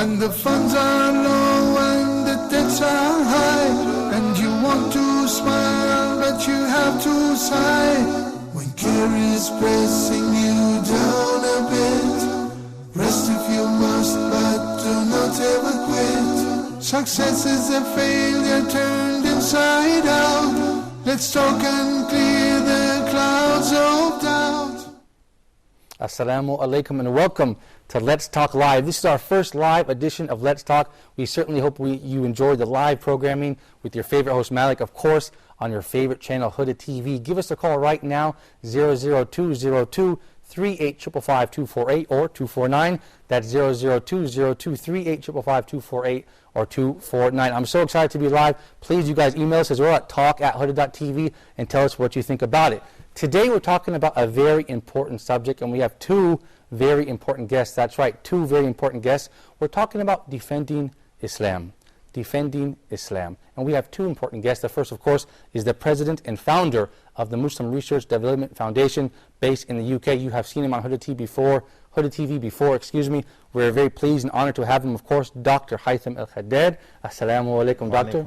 When the funds are low and the debts are high, and you want to smile but you have to sigh. When care is pressing you down a bit, rest if you must, but do not ever quit. Success is a failure turned inside out. Let's talk and clear the clouds of doubt. Assalamu alaikum and welcome to Let's Talk Live. This is our first live edition of Let's Talk. We certainly hope you enjoyed the live programming with your favorite host Malik, of course, on your favorite channel, Huda TV. Give us a call right now, 00202 3855-248 or 249. That's 00202 3855-248 or 249. I'm so excited to be live. Please, you guys, email us as well at talk@huda.tv and tell us what you think about it. Today we're talking about a very important subject, and we have two very important guests. That's right, two very important guests. We're talking about defending Islam. Defending Islam. And we have two important guests. The first, of course, is the president and founder of the Muslim Research Development Foundation based in the UK. You have seen him on Huda TV before. We're very pleased and honored to have him, of course, Dr. Haytham Al-Khaddad. Assalamu alaikum, Doctor.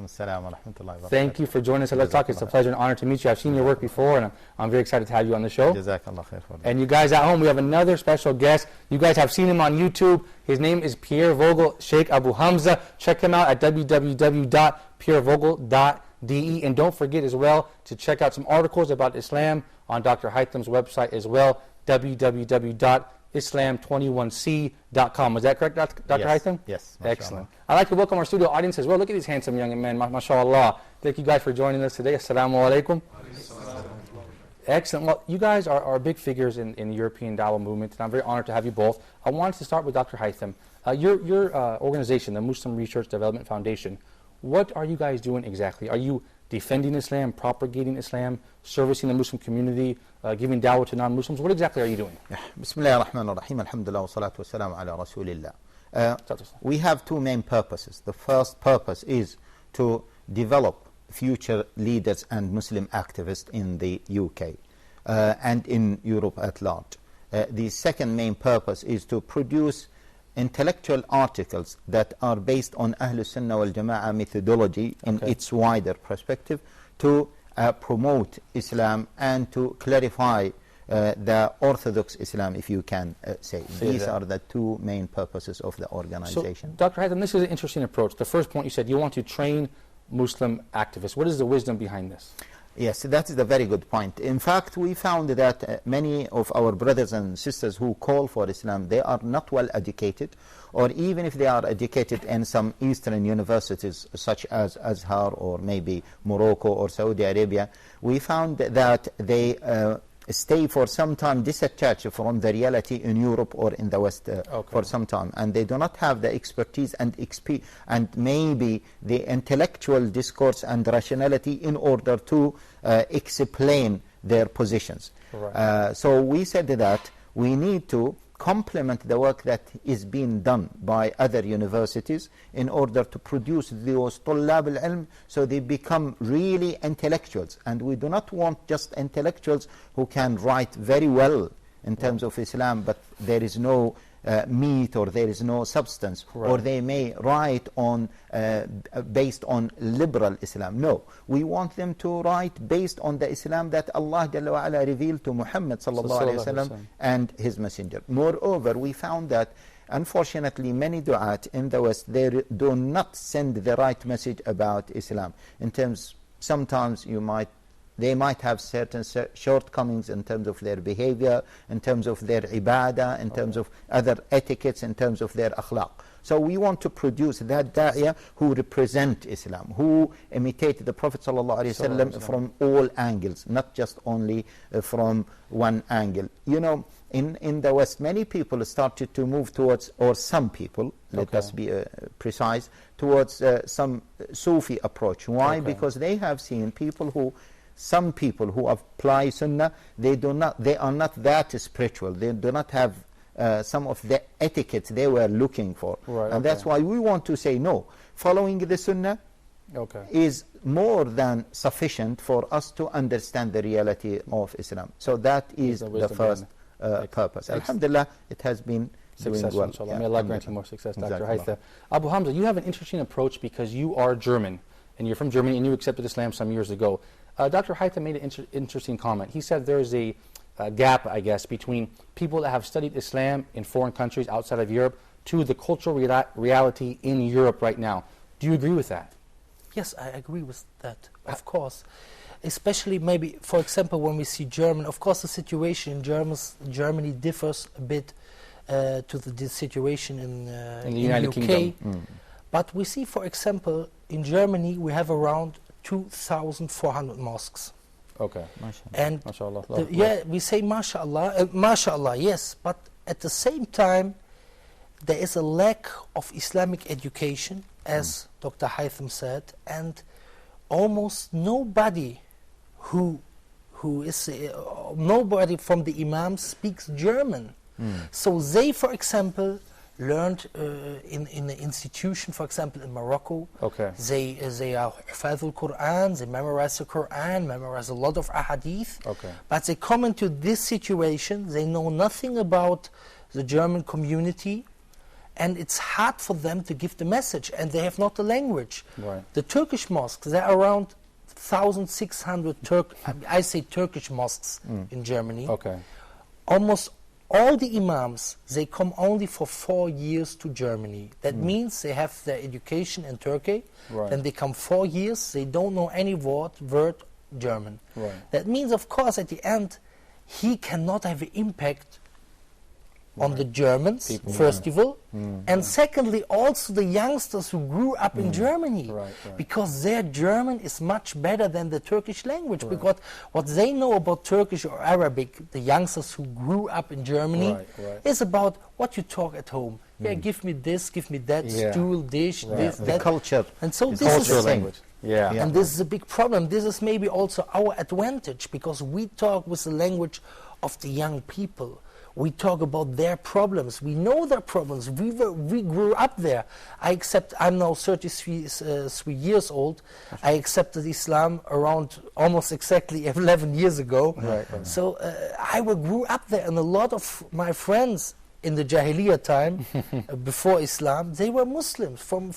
Thank you for joining us at Let's Talk. It's a pleasure and honor to meet you. I've seen your work before, and I'm very excited to have you on the show. And you guys at home, we have another special guest. You guys have seen him on YouTube. His name is Pierre Vogel Sheikh Abu Hamza. Check him out at www.pierrevogel.de. And don't forget as well to check out some articles about Islam on Dr. Haytham's website as well, www.islam21c.com. Is that correct, Dr. Haytham? Yes. Excellent. I'd like to welcome our studio audience as well. Look at these handsome young men, mashallah. Thank you guys for joining us today. Assalamu alaikum. Excellent. Well, you guys are big figures in the European Dawah movement, and I'm very honored to have you both. I wanted to start with Dr. Haytham. Your organization, the Muslim Research Development Foundation, what are you guys doing exactly? Are you defending Islam, propagating Islam, servicing the Muslim community, giving dawah to non-Muslims? What exactly are you doing? Bismillah ar-Rahman ar-Rahim, alhamdulillah, wa salatu wa salam ala Rasulillah. We have two main purposes. The first purpose is to develop future leaders and Muslim activists in the UK and in Europe at large. The second main purpose is to produce intellectual articles that are based on Ahlul Sunnah wal Jama'ah methodology in its wider perspective to promote Islam and to clarify the orthodox Islam, if you can say. These are the two main purposes of the organization. So, Dr. Haytham, this is an interesting approach. The first point you said, you want to train Muslim activists. What is the wisdom behind this? Yes, that is a very good point. In fact, we found that many of our brothers and sisters who call for Islam, they are not well educated, or even if they are educated in some Eastern universities such as Azhar or maybe Morocco or Saudi Arabia, we found that they stay for some time disattached from the reality in Europe or in the West for some time, and they do not have the expertise and maybe the intellectual discourse and rationality in order to explain their positions. So we said that we need to complement the work that is being done by other universities in order to produce those طلاب العلم, so they become really intellectuals. And we do not want just intellectuals who can write very well in terms of Islam, but there is no meat or there is no substance, or they may write on based on liberal Islam. No, we want them to write based on the Islam that Allah Jalla wa Ala revealed to Muhammad sallallahu alaihi wasallam and his messenger. Moreover, we found that unfortunately many du'at in the West, they do not send the right message about Islam. In terms, sometimes they might have certain shortcomings in terms of their behavior, in terms of their ibadah, in terms of other etiquettes, in terms of their akhlaq. So we want to produce that da'iyah who represent Islam, who imitate the Prophet ﷺ from all angles, not just only from one angle. You know, in the West, many people started to move towards, or some people, let us be precise, towards some Sufi approach. Why? Because they have seen some people who apply Sunnah, they are not that spiritual. They do not have some of the etiquette they were looking for. And that's why we want to say, no, following the Sunnah is more than sufficient for us to understand the reality of Islam. So that is the first purpose. Alhamdulillah, it has been Success, well. inshallah. Yeah, May Allah grant you more success, Dr. Jazakallah. Haytham. Abu Hamza, you have an interesting approach because you are German, and you're from Germany, and you accepted Islam some years ago. Dr. Haytham made an interesting comment. He said there is a gap, I guess, between people that have studied Islam in foreign countries outside of Europe to the cultural reality in Europe right now. Do you agree with that? Yes, I agree with that, of course. Especially maybe, for example, when we see German, of course the situation in Germany differs a bit to the situation in the United UK. Kingdom. But we see, for example, in Germany we have around 2,400 mosques. Okay. And MashaAllah. yeah, we say mashallah, mashallah, yes, but at the same time there is a lack of Islamic education, as Dr. Haytham said, and almost nobody nobody from the imams speaks German. So they, for example, learned in an institution, for example, in Morocco. Okay. They are Hufadhul Quran, they memorize the Quran, memorize a lot of ahadith. Okay. But they come into this situation, they know nothing about the German community, and it's hard for them to give the message, and they have not the language. Right. The Turkish mosques, there are around 1,600 I say Turkish mosques in Germany. Okay. Almost all the imams, they come only for 4 years to Germany. That means they have their education in Turkey, Right. then they come 4 years, they don't know any word German. Right. That means, of course, at the end, he cannot have an impact on the Germans, People, first of all, and secondly, also the youngsters who grew up in Germany, Right, right. because their German is much better than the Turkish language, because what they know about Turkish or Arabic, the youngsters who grew up in Germany, Right. is about what you talk at home. Yeah, give me this, give me that, Yeah. stool, dish, this, The that. culture. And so is this also is the Cultural same. language. Yeah. Yeah. and this is a big problem. This is maybe also our advantage, because we talk with the language of the young people. We talk about their problems. We know their problems. We grew up there. I'm now 33 years old. I accepted Islam around almost exactly 11 years ago. Right. So I grew up there, and a lot of my friends in the Jahiliyyah time, before Islam, they were Muslims from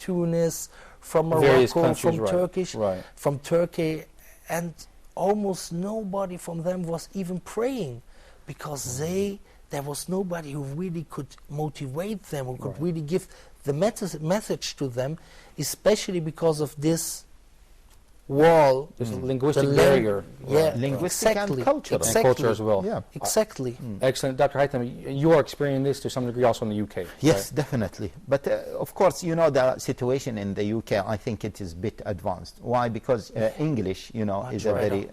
Tunis, from Various Morocco, countries, from right, Turkish, right. from Turkey, and almost nobody from them was even praying, because there was nobody who really could motivate them, who could really give the message to them, especially because of this wall, There's a linguistic the barrier. Yeah, Linguistic exactly. and cultural. And Exactly. culture as well. Yeah. Exactly. Excellent. Dr. Haytham, you are experiencing this to some degree also in the UK. Yes, right? definitely. But of course, you know, the situation in the UK, I think it is a bit advanced. Why? Because English, you know, is a better. very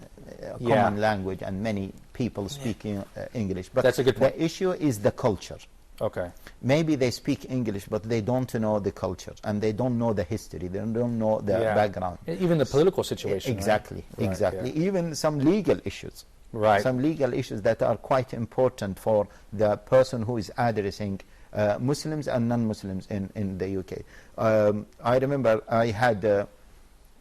common language, and many people speak English. But That's a good point. the issue is the culture. Okay. Maybe they speak English, but they don't know the culture, and they don't know the history, they don't know the Yeah. background. Even the political situation. right? Exactly, Right, exactly. yeah. Even some legal issues. Right. Some legal issues that are quite important for the person who is addressing Muslims and non-Muslims in the UK. I remember I had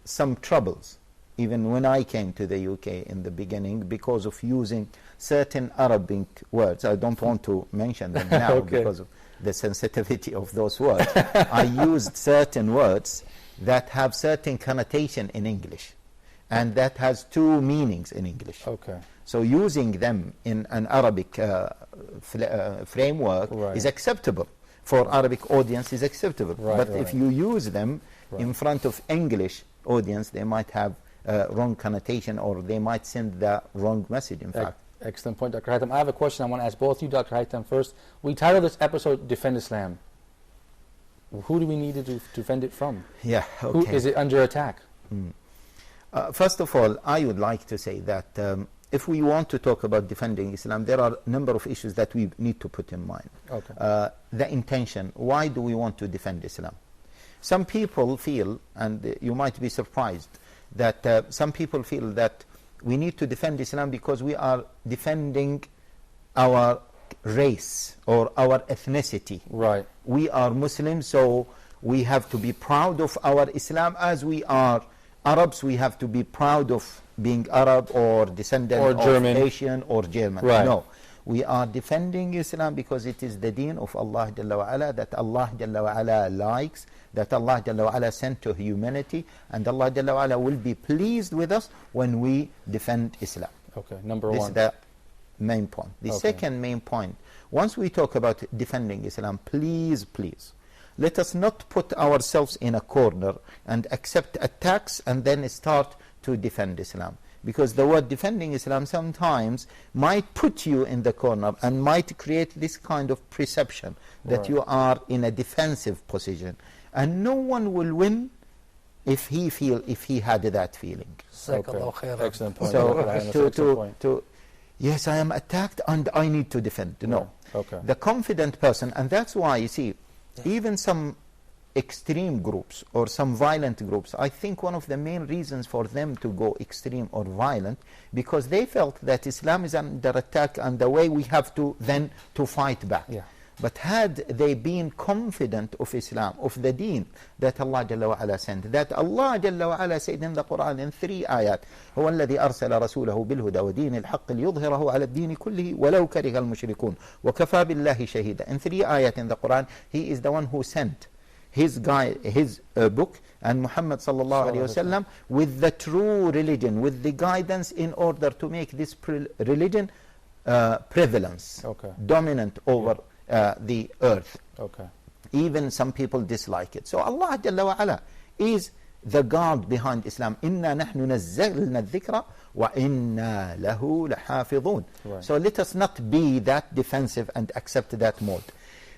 some troubles even when I came to the UK in the beginning because of using certain Arabic words. I don't want to mention them now Okay. because of the sensitivity of those words. I used certain words that have certain connotation in English, and that has two meanings in English. Okay. So using them in an Arabic framework Right. is acceptable. For Arabic audience is acceptable. Right, but right. if you use them in front of English audience, they might have wrong connotation, or they might send the wrong message, in fact. Excellent point, Dr. Haytham. I have a question I want to ask both you, Dr. Haytham, first. We titled this episode, Defend Islam. Who do we need to defend it from? Yeah, Who okay. is it under attack? First of all, I would like to say that if we want to talk about defending Islam, there are a number of issues that we need to put in mind. Okay. The intention, why do we want to defend Islam? Some people feel, and you might be surprised, that some people feel that we need to defend Islam because we are defending our race or our ethnicity. Right. We are Muslims, so we have to be proud of our Islam. As we are Arabs, we have to be proud of being Arab or descendant Or of German. Asian or German. Right. No, We are defending Islam because it is the deen of Allah Jalla wa Ala, that Allah Jalla wa Ala likes, that Allah Jalla wa Ala sent to humanity, and Allah Jalla wa Ala will be pleased with us when we defend Islam. Okay, number This one. is the main point. The second main point, once we talk about defending Islam, please, let us not put ourselves in a corner and accept attacks and then start to defend Islam. Because the word defending Islam sometimes might put you in the corner and might create this kind of perception that you are in a defensive position. And no one will win if he had that feeling. Excellent point. So yes, I am attacked and I need to defend. No. The confident person, and that's why you see, even some extreme groups or some violent groups, I think one of the main reasons for them to go extreme or violent, because they felt that Islam is under attack and the way we have to then to fight back. But had they been confident of Islam, of the deen that Allah Jalla wa Ala sent, that Allah Jalla wa Ala said in the Quran in 3 ayat, هو الذي أرسل رسوله بالهدى ودين الحق ليظهره على الدين كله ولو كره المشركون وكفى بالله شهيدا. In 3 ayat in the Quran, He is the one who sent his book and Muhammad sallallahu alaihi wasallam with the true religion, with the guidance in order to make this religion prevalence, dominant over the earth. Even some people dislike it. So Allah Jalla wa Ala is the God behind Islam. إِنَّا نَحْنُ نَزَّلْنَا الذِّكْرَ وَإِنَّا لَهُ لَحَافِظُونَ. So let us not be that defensive and accept that mode.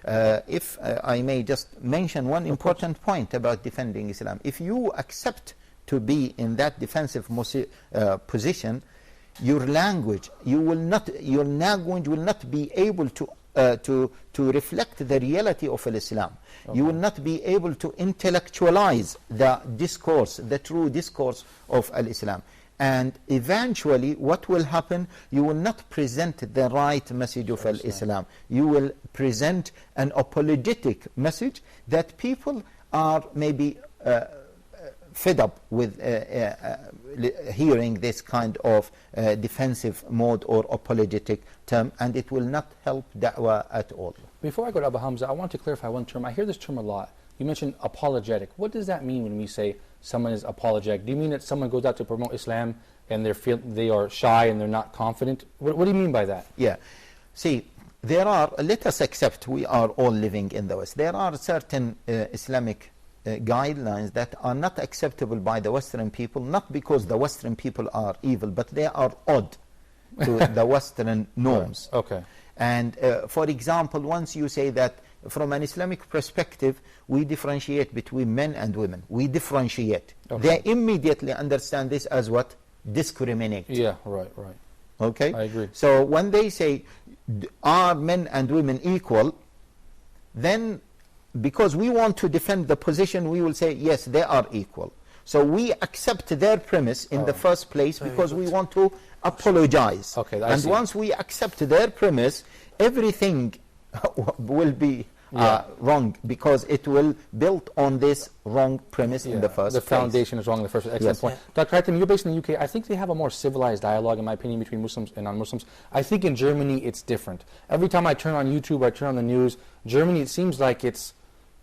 If I may just mention one important point about defending Islam. If you accept to be in that defensive position, your language will not be able to reflect the reality of Islam. You will not be able to intellectualize the discourse, the true discourse of Islam. And eventually what will happen, you will not present the right message of Islam. You will present an apologetic message that people are maybe fed up with hearing this kind of defensive mode or apologetic term, and it will not help da'wah at all. Before I go to Abu Hamza, I want to clarify one term. I hear this term a lot. You mentioned apologetic. What does that mean when we say someone is apologetic? Do you mean that someone goes out to promote Islam and they are shy and they're not confident? What do you mean by that? Yeah. See, let us accept we are all living in the West. There are certain Islamic guidelines that are not acceptable by the Western people, not because the Western people are evil, but they are odd to the Western norms. And for example, once you say that from an Islamic perspective, we differentiate between men and women. We differentiate. They immediately understand this as what? Discriminate. Yeah, right. Okay? I agree. So when they say, are men and women equal, then because we want to defend the position, we will say, yes, they are equal. So we accept their premise in the first place because we want to apologize. And once we accept their premise, everything will be wrong, because it will build on this wrong premise in the first place. The foundation is wrong in the first place. Excellent point. Dr. Haitham, you're based in the UK. I think they have a more civilized dialogue, in my opinion, between Muslims and non-Muslims. I think in Germany it's different. Every time I turn on YouTube or I turn on the news, Germany, it seems like it's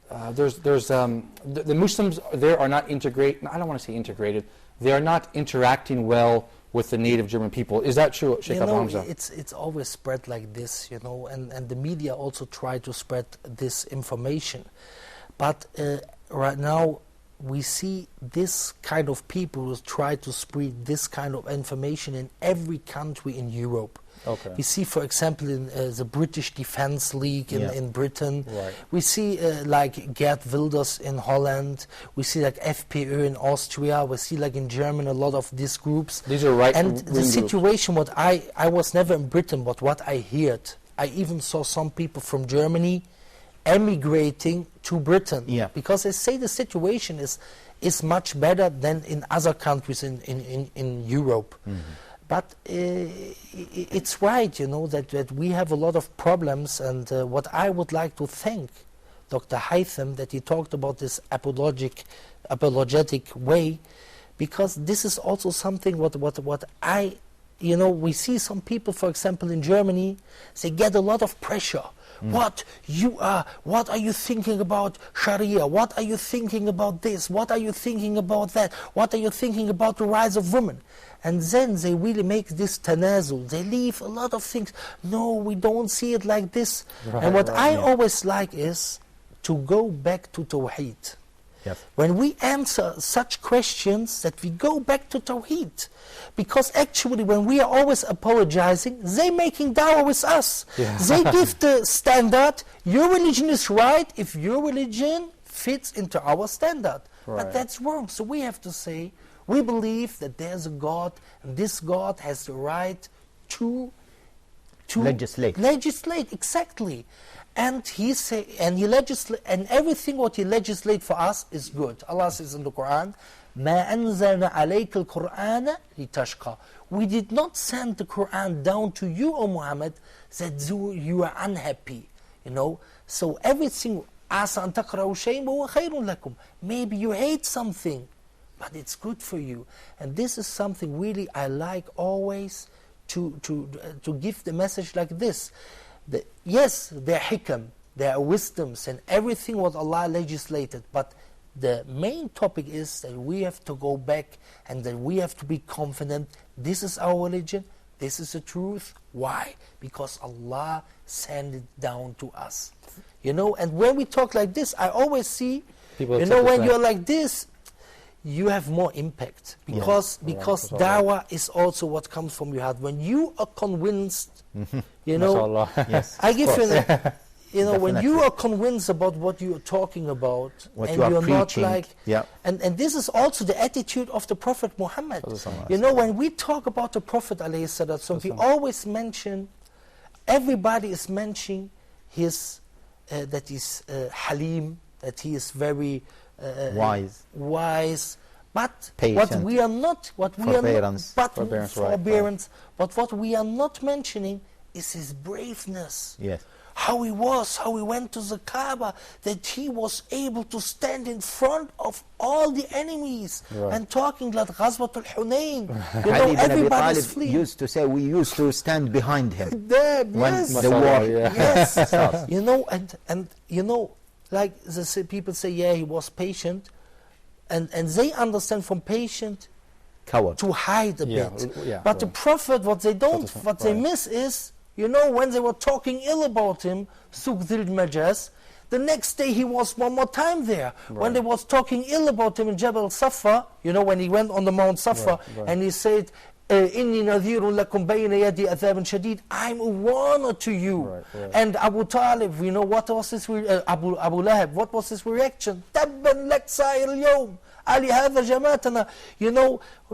the Muslims there are not integrated. I don't want to say integrated. They are not interacting well with the native German people. Is that true, Sheikh Abu Hamza? It's always spread like this, and the media also try to spread this information. But right now we see this kind of people who try to spread this kind of information in every country in Europe. We see, for example, in the British Defence League in Britain. We see like Geert Wilders in Holland. We see like FPÖ in Austria. We see like in Germany a lot of these groups. These are right. And the situation, what I was never in Britain, but what I heard, I even saw some people from Germany emigrating to Britain. Because they say the situation is much better than in other countries in Europe. But it's right, that we have a lot of problems, and what I would like to thank Dr. Haitham that he talked about this apologetic way, because this is also something what I we see some people, for example, in Germany, they get a lot of pressure. What are you thinking about Sharia? What are you thinking about this? What are you thinking about that? What are you thinking about the rise of women? And then they really make this tanazul. They leave a lot of things. No, we don't see it like this. And what I always like is to go back to Tawheed. Yes. When we answer such questions, that we go back to Tawheed. Because actually when we are always apologizing, they making dawah with us. Yeah. They give the standard, your religion is right if your religion fits into our standard. Right. But that's wrong. So we have to say, we believe that there's a God, and this God has the right to legislate. Legislate, exactly. And he legislate, and everything what he legislate for us is good. Allah says in the Quran, "Ma anzalna alayka al-Qur'ana litashqa." We did not send the Quran down to you, O Muhammad, that you are unhappy. So everything, asa an taqra'u shay'an wa huwa khayrun lakum. Maybe you hate something, but it's good for you. And this is something really I like always to give the message like this. Yes, there are hikam, there are wisdoms and everything what Allah legislated, but the main topic is that we have to go back and that we have to be confident this is our religion, this is the truth. Why? Because Allah sent it down to us. And when we talk like this, I always see, when you're like this, you have more impact. Because dawah is also what comes from your heart. When you are convinced, Yes, I give you when you are convinced about what you are talking about, what and you are you're preaching, not like, and this is also the attitude of the Prophet Muhammad. When we talk about the Prophet ﷺ, we always mention, everybody is mentioning his, that is Halim, that he is very wise, but patient, what we are not, forbearance, but what we are not mentioning is his braveness. Yes. How he went to the Kaaba, that he was able to stand in front of all the enemies and talking like Ghazwatul Hunayn. Everybody's fleeing. Used to say we used to stand behind him when the war. Yes, and like the people say, he was patient, and they understand from patient coward to hide a bit. But the Prophet, what they miss is, when they were talking ill about him, Sugdil Majaz, the next day he was one more time there. When they was talking ill about him in Jabal Safa, when he went on the Mount Safa, and he said, Inni nadhirun lakum bayna yadi adhabin shadid, I'm a warner to you. And Abu Talib, what was his Abu Lahab, what was his reaction? Tabban lak sa'ir al-yawm. Ali hadha jamatana.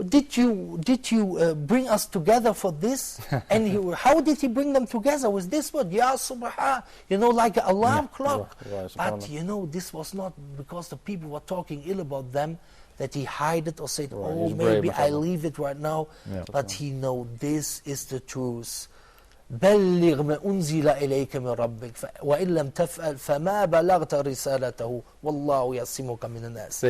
Did you bring us together for this? And how did he bring them together? With this word, Ya Subhan, like an alarm clock. But this was not because the people were talking ill about them, that he hid it or said, maybe I leave it right now. But he know this is the truth. بلغ ما أنزل إليك من ربك وإن لم تفعل فما بلغت رسالته والله يعصمك من الناس.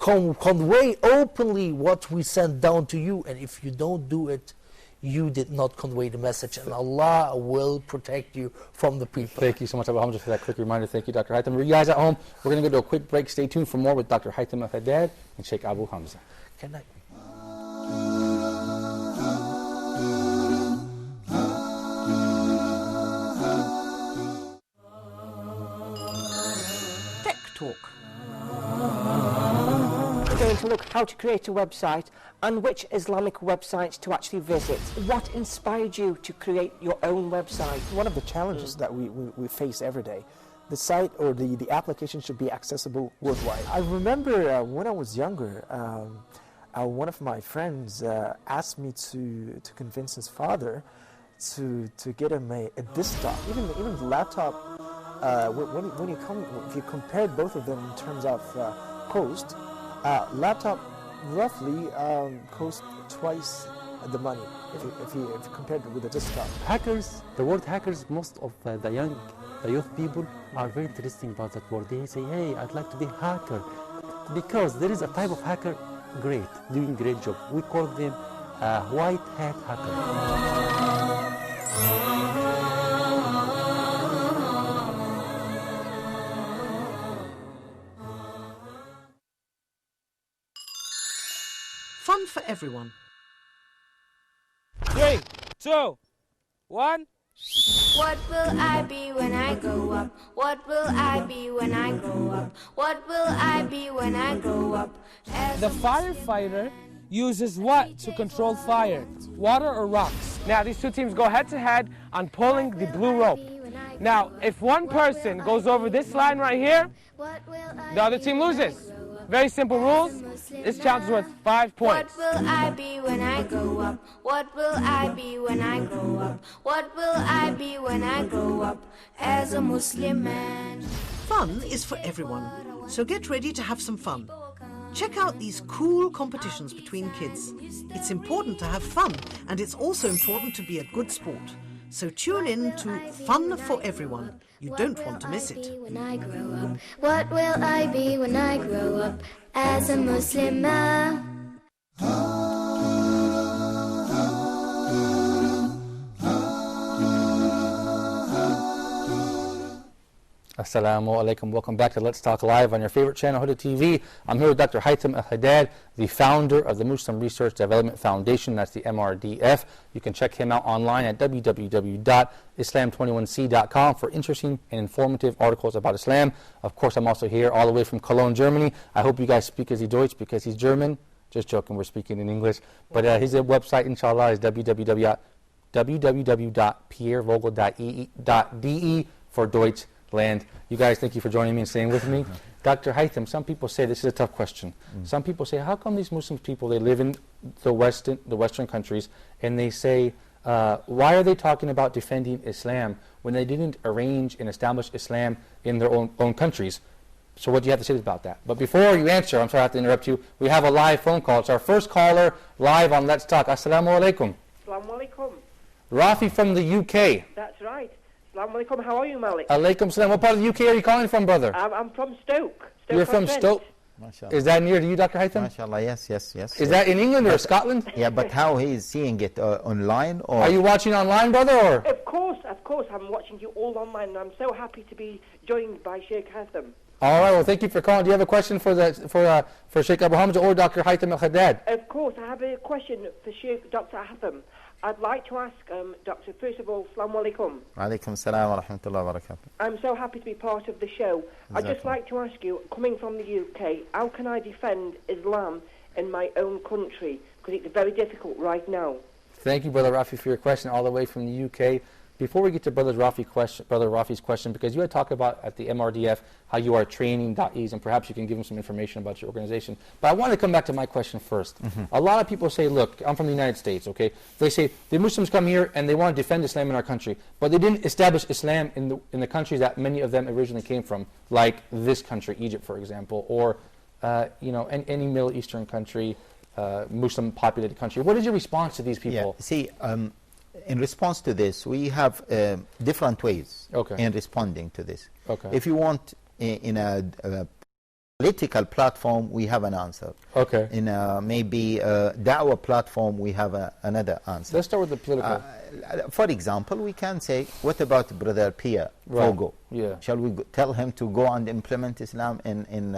Convey openly what we sent down to you, and if you don't do it, you did not convey the message, and Allah will protect you from the people. Thank you so much, Abu Hamza, for that quick reminder. Thank you, Dr. Haitham. You guys at home, we're going to go to a quick break. Stay tuned for more with Dr. Haitham Al-Haddad and Sheikh Abu Hamza. Can I? Talk. We're going to look how to create a website and which Islamic websites to actually visit. What inspired you to create your own website? One of the challenges that we face every day, the site or the application should be accessible worldwide. I remember when I was younger, one of my friends asked me to convince his father to get him a desktop, even the laptop. If you compared both of them in terms of cost, laptop roughly cost twice the money if you compared it with a desktop. Hackers, the word hackers, most of the youth people are very interested about that word. They say, hey, I'd like to be a hacker, because there is a type of hacker doing great job. We call them white hat hacker. Fun for everyone. 3, 2, 1. What will I be when I grow up? What will I be when I grow up? What will I be when I grow up? The firefighter uses what to control fire? Water or rocks? Now these two teams go head to head on pulling the blue rope. Now if one person goes over this line right here, the other team loses. Very simple rules. This challenge is worth 5 points. What will I be when I grow up? What will I be when I grow up? What will I be when I grow up as a Muslim man? Fun is for everyone, so get ready to have some fun. Check out these cool competitions between kids. It's important to have fun, and it's also important to be a good sport. So tune in to Fun for Everyone. You don't want to miss it. When I grow up, what will I be when I grow up as a Muslim man? Assalamu alaikum. Welcome back to Let's Talk Live on your favorite channel, Huda TV. I'm here with Dr. Haitham Al-Haddad, the founder of the Muslim Research Development Foundation. That's the MRDF. You can check him out online at www.islam21c.com for interesting and informative articles about Islam. Of course, I'm also here all the way from Cologne, Germany. I hope you guys speak as he Deutsch because he's German. Just joking, we're speaking in English. But his website, inshallah, is www.pierrevogel.de for Deutsch land. You guys, thank you for joining me and staying with me. Dr. Haitham, some people say, this is a tough question. Some people say, how come these Muslim people, they live in the Western countries, and they say, why are they talking about defending Islam when they didn't arrange and establish Islam in their own countries? So what do you have to say about that? But before you answer, I'm sorry I have to interrupt you, we have a live phone call. It's our first caller live on Let's Talk. Assalamu alaikum. Assalamu alaikum. Rafi from the UK. That's right. Assalamu alaikum. How are you, Malik? Alaikum salam. What part of the UK are you calling from, brother? I'm from Stoke. You're from Stoke? MashaAllah. Is that near to you, Dr. Haitham? MashaAllah, yes. Is that in England or Scotland? Yeah, but how he is seeing it online? Or Are you watching online, brother? Or? Of course. I'm watching you all online, and I'm so happy to be joined by Sheikh Haitham. All right, well, thank you for calling. Do you have a question for Sheikh Abu Hamza or Dr. Haitham Al-Haddad? Of course, I have a question for Sheikh Dr. Haitham. I'd like to ask, Doctor, first of all, Assalamu alaikum. Alaikum salam wa rahmatullahi wa barakatuh. I'm so happy to be part of the show. I'd just like to ask you, coming from the UK, how can I defend Islam in my own country? Because it's very difficult right now. Thank you, Brother Rafi, for your question all the way from the UK. Before we get to Brother Rafi's question, because you had talked about at the MRDF how you are training da'is, and perhaps you can give them some information about your organization. But I want to come back to my question first. A lot of people say, look, I'm from the United States, okay? They say, the Muslims come here and they want to defend Islam in our country, but they didn't establish Islam in the countries that many of them originally came from, like this country, Egypt, for example, or any Middle Eastern country, Muslim-populated country. What is your response to these people? Yeah, see, in response to this, we have different ways in responding to this. If you want, in a political platform, we have an answer. In maybe a da'wah platform, we have another answer. Let's start with the political. For example, we can say, what about Brother Pierre Vogel? Shall we tell him to go and implement Islam in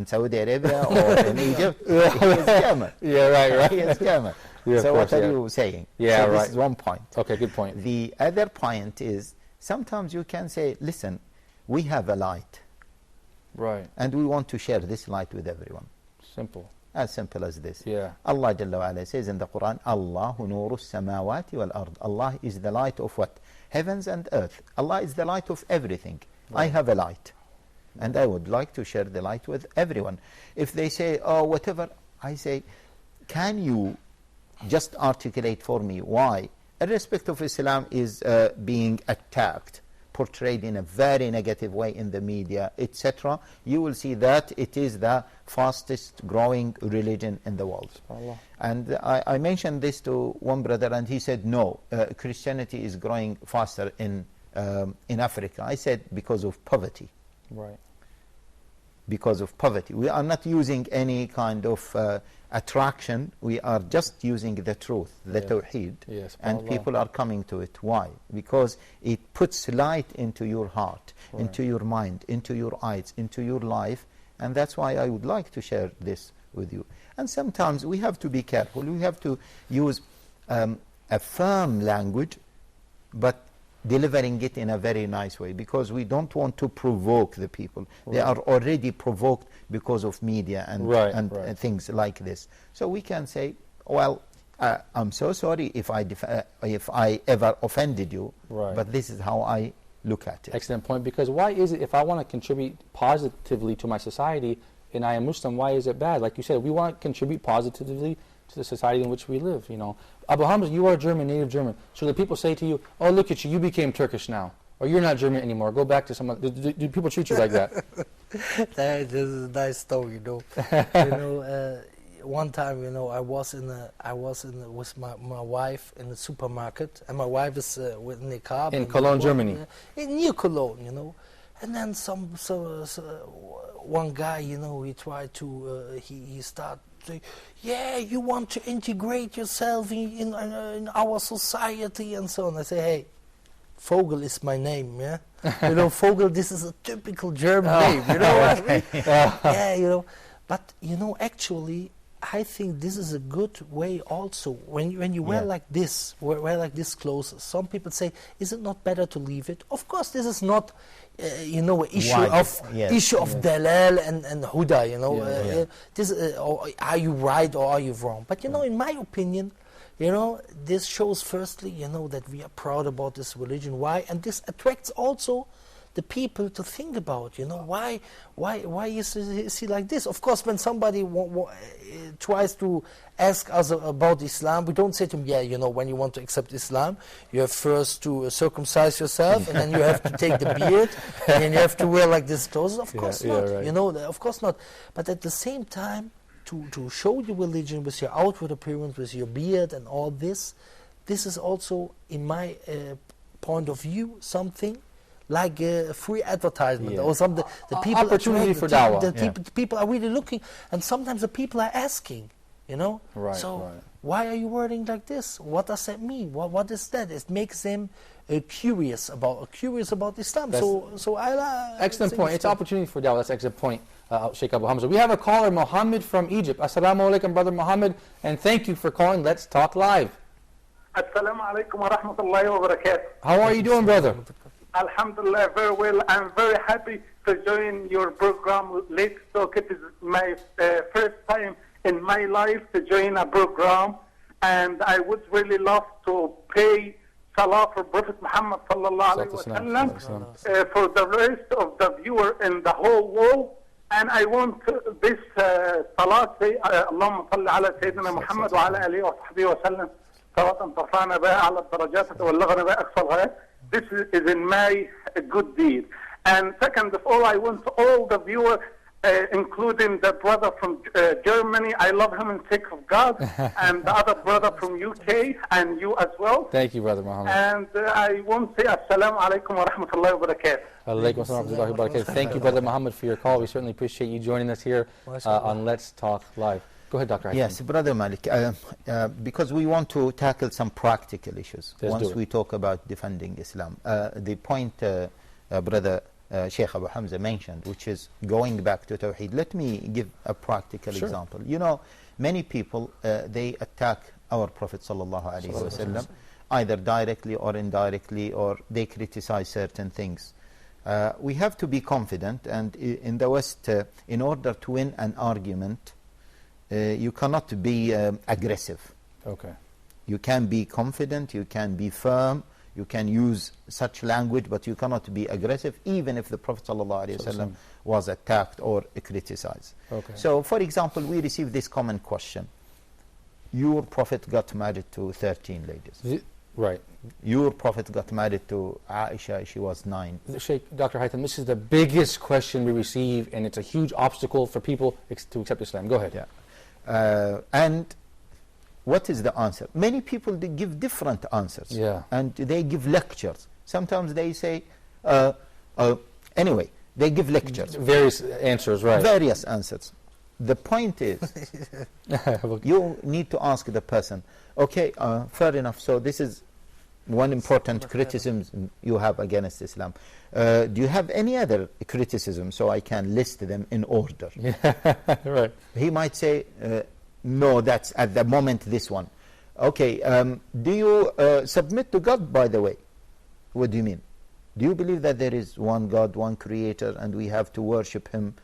Saudi Arabia or in Egypt? He is German. Right. He is German. So what are you saying? So this is one point. Okay, good point. The other point is, sometimes you can say, listen, we have a light. Right. And we want to share this light with everyone. Simple. As simple as this. Yeah. Allah Jalla wa Ala says in the Quran, Allahu nuru samawati wal ard. Allah is the light of what? Heavens and earth. Allah is the light of everything. I have a light. And I would like to share the light with everyone. If they say, oh, whatever, I say, can you just articulate for me why, irrespective of Islam, is being attacked, portrayed in a very negative way in the media, etc. You will see that it is the fastest growing religion in the world. And I mentioned this to one brother, and he said, no, Christianity is growing faster in Africa. I said, because of poverty. Right. because of poverty. We are not using any kind of attraction. We are just using the truth, the tawheed, and people are coming to it. Why? Because it puts light into your heart, into your mind, into your eyes, into your life, and that's why I would like to share this with you. And sometimes we have to be careful. We have to use a firm language, but delivering it in a very nice way, because we don't want to provoke the people. They are already provoked because of media and things like this. So we can say, well, I'm so sorry if I ever offended you, but this is how I look at it. Excellent point, because why is it, if I want to contribute positively to my society and I am Muslim, why is it bad? Like you said, we want to contribute positively to the society in which we live, you know. Abu Hamza, you are German, native German. So the people say to you, oh, look at you, you became Turkish now. Or you're not German anymore, go back to some other. Do people treat you like that? This is a nice story, you know. One time, you know, I was with my wife in the supermarket, and my wife is with niqab. In Cologne, Germany. Near Cologne, you know. And then one guy, you know, he tried to, he started saying, yeah, you want to integrate yourself in our society and so on. I say, hey, Vogel is my name, yeah? You know, Vogel, this is a typical German name, you know what I mean? Yeah, you know. But, you know, actually, I think this is a good way also. When you wear like this, wear like this clothes, some people say, is it not better to leave it? Of course, this is not, you know, an issue of dalal and huda, you know. This, are you right or are you wrong? But, you know, in my opinion, you know, this shows firstly, you know, that we are proud about this religion. Why? And this attracts also the people to think about, you know, why is he like this? Of course, when somebody tries to ask us about Islam, we don't say to him, yeah, you know, when you want to accept Islam, you have first to circumcise yourself, and then you have to take the beard, and then you have to wear like this clothes. Of course not, you know, of course not. But at the same time, to show your religion with your outward appearance, with your beard and all this, this is also, in my point of view, something like a free advertisement or something. The people opportunity for dawah. The people are really looking, and sometimes the people are asking, you know. Why are you wearing like this? What does that mean? What is that? It makes them curious about Islam. Excellent point. It's opportunity for dawah. That's an excellent point, Sheikh Abu Hamza. We have a caller, Mohammed from Egypt. Assalamu alaikum, brother Mohammed, and thank you for calling Let's Talk Live. Assalamu alaikum wa rahmatullahi wa barakatuh. How are you doing, brother? Alhamdulillah, very well. I'm very happy to join your program. Let's Talk. It is my first time in my life to join a program, and I would really love to pay salah for Prophet Muhammad sallallahu alaihi wasallam for the rest of the viewer in the whole world. And I want this salah say, Allahumma salli ala Sayyidina Muhammad wa ala alihi wa sahbihi wa sallam. صلاة ترفعنا بها على الدرجات وتبلغنا بها أقصى الغايات. This is in my good deed. And second of all, I want all the viewers, including the brother from Germany, I love him in the sake of God, and the other brother from UK, and you as well. Thank you, brother Muhammad. And I want to say assalamu alaikum wa rahmatullahi wa barakatuh. Alaikum assalam wa rahmatullahi wa barakatuh. Thank you, brother Muhammad, for your call. We certainly appreciate you joining us here on Let's Talk Live. Go ahead, Dr. Yes, Brother Malik, because we want to tackle some practical issues once we talk about defending Islam. The point Brother Sheikh Abu Hamza mentioned, which is going back to Tawheed, let me give a practical example. You know, many people, they attack our Prophet sallallahu alaihi wasallam, either directly or indirectly, or they criticize certain things. We have to be confident, and in the West, in order to win an argument, you cannot be aggressive. Okay. You can be confident, you can be firm, you can use such language, but you cannot be aggressive, even if the Prophet ﷺ was attacked or criticized. Okay. So, for example, we receive this common question. Your Prophet got married to 13 ladies. Right. Your Prophet got married to Aisha, she was 9. Sheikh, Dr. Haytham, this is the biggest question we receive, and it's a huge obstacle for people to accept Islam. Go ahead. Yeah. And what is the answer? Many people, they give different answers. Yeah. And they give lectures. Sometimes they say, anyway, They give lectures. Various answers, right. Various answers. The point is, you need to ask the person, okay, fair enough, so this is one important criticism you have against Islam. Do you have any other criticism, so I can list them in order? Right. He might say, no, that's at the moment this one. Okay, do you submit to God, by the way? What do you mean? Do you believe that there is one God, one creator, and we have to worship him?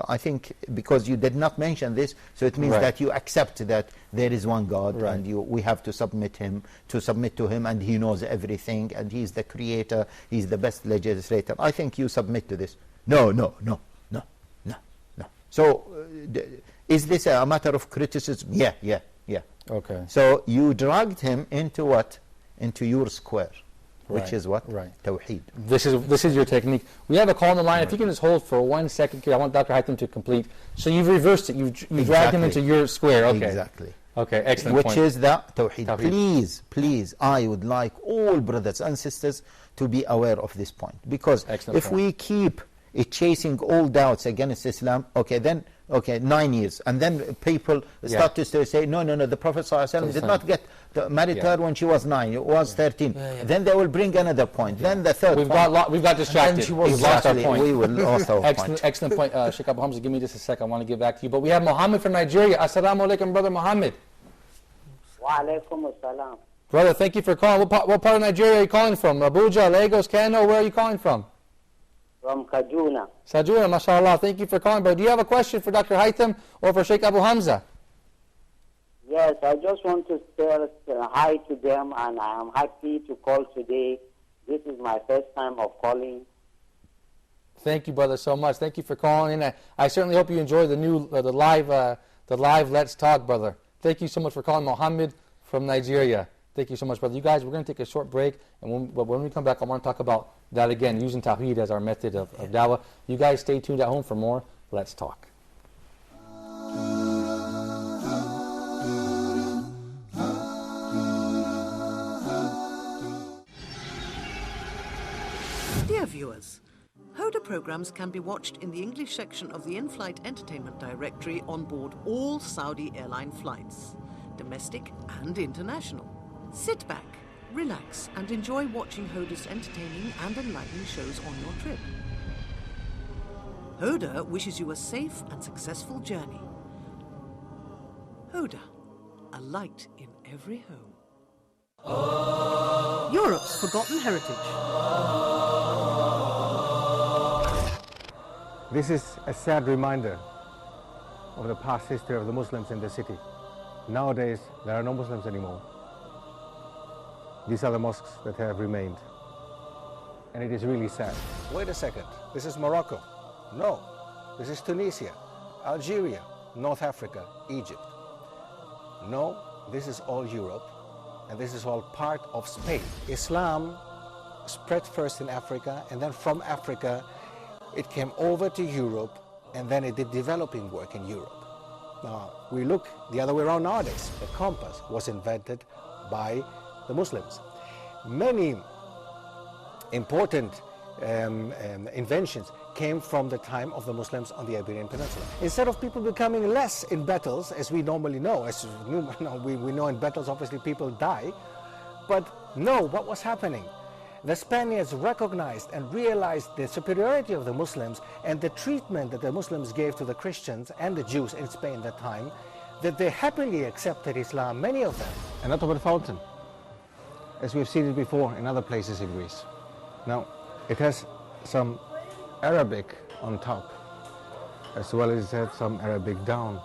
I think because you did not mention this, so it means that you accept that there is one God, and we have to submit to him, and he knows everything, and he's the creator, he's the best legislator. I think you submit to this. No. So is this a matter of criticism? Yeah. Okay. So you dragged him into what? Into your square. Which is what? Tawheed. This is your technique. We have a call on the line. If you can just hold for 1 second, I want Dr. Haytham to complete. So you've reversed it. You've dragged him into your square. Okay. Exactly. Okay, excellent Which point. is the Tawheed. Please, I would like all brothers and sisters to be aware of this point. Because if we keep chasing all doubts against Islam, then 9 years, and then people start to say, no, the Prophet ﷺ did not get married her when she was 9, it was 13. Then they will bring another point. Then the third point. We've got distracted. We've lost our point. We will also excellent point. Sheikh Abu Hamza, give me just a sec. I want to get back to you. But we have Muhammad from Nigeria. Assalamu alaikum, Brother Muhammad. Wa alaikum assalam. Brother, thank you for calling. What part of Nigeria are you calling from? Abuja, Lagos, Kano? Where are you calling from? From Kaduna. Sajuna, mashallah. Thank you for calling, brother. Do you have a question for Dr. Haytham or for Sheikh Abu Hamza? Yes, I just want to say hi to them, and I am happy to call today. This is my first time of calling. Thank you, brother, so much. Thank you for calling in. I certainly hope you enjoy the new the live Let's Talk, brother. Thank you so much for calling, Mohammed from Nigeria. Thank you so much, brother. You guys, we're going to take a short break, and when we come back, I want to talk about that again, using Tawheed as our method of dawah. You guys stay tuned at home for more Let's Talk. Dear viewers, Hoda programs can be watched in the English section of the in-flight entertainment directory on board all Saudi airline flights, domestic and international. Sit back, relax, and enjoy watching Hoda's entertaining and enlightening shows on your trip. Hoda wishes you a safe and successful journey. Hoda, a light in every home. Europe's forgotten heritage. This is a sad reminder of the past history of the Muslims in the city. Nowadays, there are no Muslims anymore. These are the mosques that have remained. And it is really sad. Wait a second, this is Morocco. No, this is Tunisia, Algeria, North Africa, Egypt. No, this is all Europe, and this is all part of Spain. Islam spread first in Africa, and then from Africa, it came over to Europe, and then it did developing work in Europe. Now, we look the other way around nowadays. The compass was invented by the Muslims. Many important inventions came from the time of the Muslims on the Iberian Peninsula. Instead of people becoming less in battles, as we normally know, as we know in battles obviously people die, but no, what was happening? The Spaniards recognized and realized the superiority of the Muslims and the treatment that the Muslims gave to the Christians and the Jews in Spain at that time, that they happily accepted Islam, many of them. An Ottoman fountain, as we've seen it before in other places in Greece. Now, it has some Arabic on top, as well as it had some Arabic down,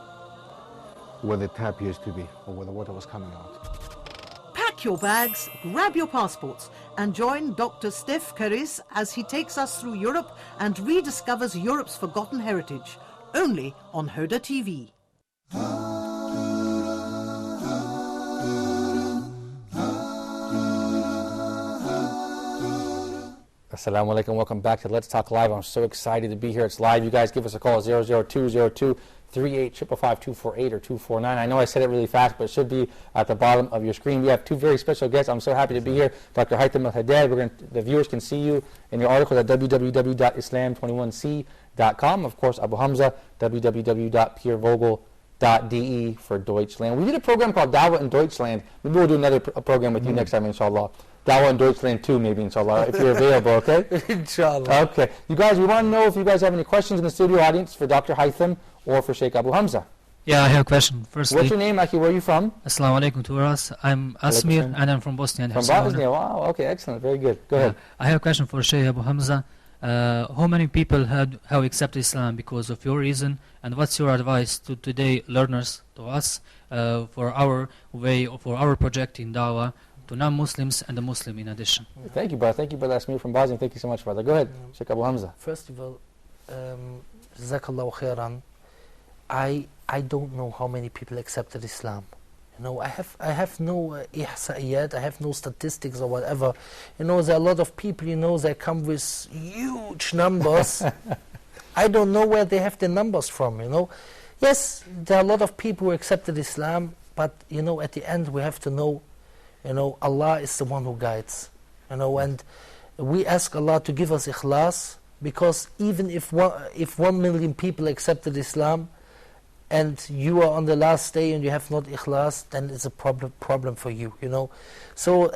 where the tap used to be, or where the water was coming out. Pack your bags, grab your passports, and join Dr. Steph Keris as he takes us through Europe and rediscovers Europe's forgotten heritage, only on Hoda TV. Assalamu alaikum, welcome back to Let's Talk Live. I'm so excited to be here. It's live. You guys give us a call, 00202 38555248 or 249. I know I said it really fast, but it should be at the bottom of your screen. We have two very special guests. I'm so happy to be here. Dr. Haytham Al-Haddad. The viewers can see you in your article at www.islam21c.com. Of course, Abu Hamza, www.pierrevogel.de for Deutschland. We did a program called Dawah in Deutschland. Maybe we'll do another program with you next time, inshallah. Dawah in Deutschland too, maybe, inshallah, if you're available, okay? Inshallah. Okay. You guys, we want to know if you guys have any questions in the studio audience for Dr. Haytham or for Sheikh Abu Hamza. Yeah, I have a question. Firstly, what's your name, Aki? Where are you from? Assalamu alaikum to us. I'm Asmir and I'm from Bosnia and Herzegovina. From Bosnia, wow, okay, excellent, very good. Go ahead. I have a question for Sheikh Abu Hamza. How many people have accepted Islam because of your reason, and what's your advice to today learners, to us, for our way, for our project in Dawah, to non-Muslims and the Muslim in addition? Thank you, brother. Thank you, brother Asmir from Bosnia. Thank you so much, brother. Go ahead, Sheikh Abu Hamza. First of all, Jazakallahu khairan. I don't know how many people accepted Islam. You know, I have no ihsa'iyat, I have no statistics or whatever. You know, there are a lot of people, you know, they come with huge numbers. I don't know where they have the numbers from, you know. Yes, there are a lot of people who accepted Islam, but, you know, at the end we have to know, you know, Allah is the one who guides. You know, and we ask Allah to give us ikhlas, because even if 1 million people accepted Islam, and you are on the last day and you have not ikhlas, then it's a problem for you, you know. So,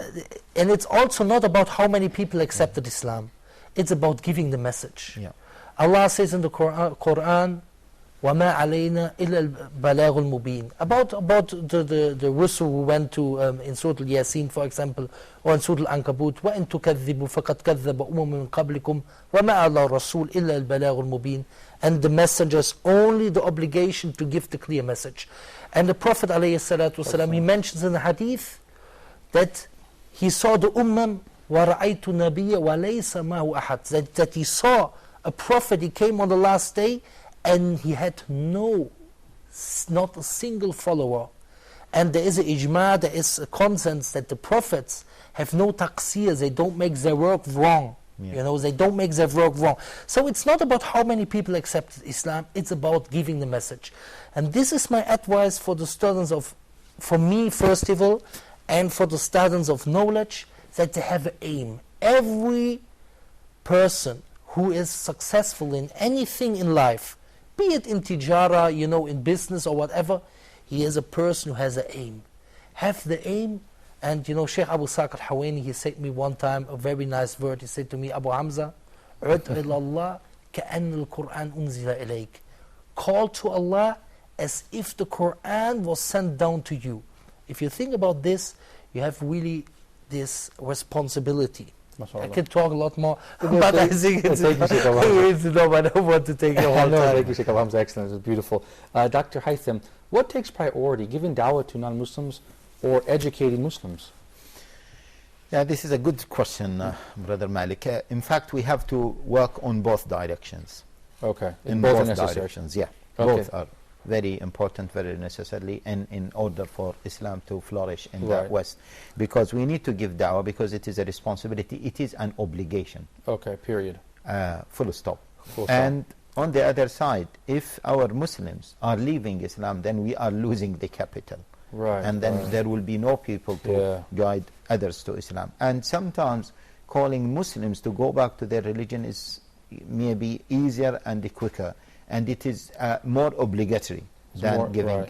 and it's also not about how many people accepted Islam. It's about giving the message. Yeah. Allah says in the Quran, وَمَا عَلَيْنَا إِلَّا الْبَلَاغُ الْمُبِينَ. About the Rusul who went to, in Surah Al-Yasin, for example, or in Surah Al-Ankabut, وَإِن تُكَذِّبُوا فَقَدْ كَذَّبَ مِن قَبْلِكُمْ وَمَا عَلَى الرَّسُولِ إِلَّا الْبَلَاغُ الْمُبِينَ. And the messengers only the obligation to give the clear message. And the Prophet ﷺ, he mentions in the hadith that he saw the ummah وَرَأَيْتُ نَبِيَّ وَلَيْسَ مَهُ أَحَدٍ, that he saw a prophet, he came on the last day, and he had not a single follower. And there is a ijma, there is a consensus that the prophets have no taqsir, they don't make their work wrong. Yeah. You know, they don't make their work wrong. So it's not about how many people accept Islam, it's about giving the message. And this is my advice for the students for me first of all, and for the students of knowledge, that they have an aim. Every person who is successful in anything in life, be it in tijara, you know, in business or whatever, he is a person who has an aim. Have the aim. And you know, Sheikh Abu Saq al-Hawaini, he said to me one time a very nice word. He said to me, Abu Hamza, عُدْ إِلَى اللَّهِ كَأَنَّ الْقُرْآنُ أُنزِلَ إِلَيْكَ. Call to Allah as if the Quran was sent down to you. If you think about this, you have really this responsibility. I can talk a lot more, but I think it's enough. I don't want to take your whole time. Thank you, Sheikh Abu Hamza. Excellent. It was beautiful. Dr. Haytham, what takes priority, giving dawah to non-Muslims or educating Muslims? Yeah, this is a good question, Brother Malik. In fact, we have to work on both directions. Okay. In both directions, yeah. Okay. Both are very important, very necessarily, and in order for Islam to flourish in the West. Because we need to give da'wah, because it is a responsibility, it is an obligation. Okay, period. Full stop. Full stop. And on the other side, if our Muslims are leaving Islam, then we are losing the capital. Right. And then there will be no people to guide others to Islam. And sometimes calling Muslims to go back to their religion is maybe easier and quicker. And it is more obligatory than giving.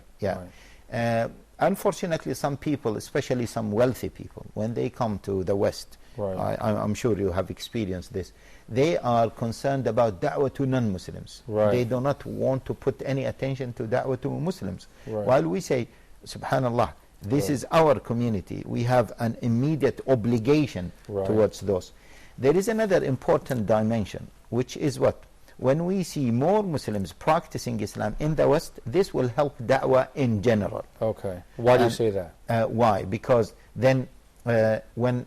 Unfortunately, some people, especially some wealthy people, when they come to the West, I'm sure you have experienced this, they are concerned about da'wah to non-Muslims. They do not want to put any attention to da'wah to Muslims. While we say, subhanallah, this is our community, we have an immediate obligation towards those. There is another important dimension, which is what? When we see more Muslims practicing Islam in the West, this will help da'wah in general. Okay. Why do you say that? Why? Because then when